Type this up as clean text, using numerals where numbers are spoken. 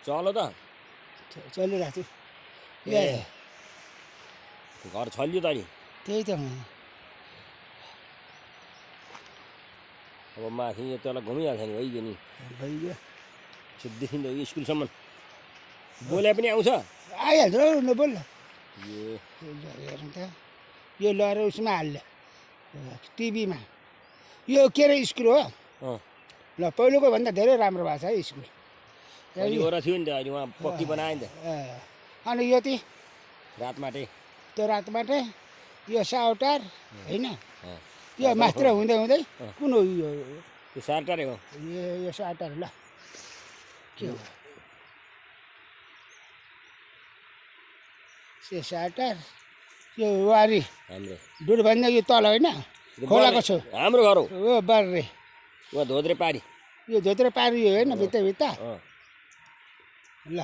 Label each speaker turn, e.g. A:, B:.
A: चलो त
B: चलिरहेको छु
A: ए घर छल्यो त नि
B: त्यही त
A: अब माथि यो तल घुमिहाल्छ नि भइगयो नि
B: भइगयो
A: सिधैदेखि त स्कुलसम्म बोले पनि आउँछ
B: आइहाल्छ हौ नबोल
A: ए
B: हेर्नु त यो लगेर उसमा हाल्यो टिभीमा यो के अरे स्कुल हो ल पहिलोको भन्दा धेरै राम्रो भएको छ है स्कुल
A: अहिले ओरा थियो नि त अहिले उहाँ पक्की बनायो नि त
B: अनि यो ती
A: रात माटे
B: त्यो रातबाट यो साउटार होइन यो मात्र हुँदै हुँदै कुन हो यो
A: त्यो सार्टारै हो
B: यो साउटार ल के हो यो साउटार यो वारी
A: हाम्रो
B: डुडभन्दा यो तल होइन खोलाको छु
A: हाम्रो घर हो
B: ओ बर्रे
A: उहाँ धोद्रे पारी
B: यो धोत्रे पारी हो होइन भित्र भित्र ल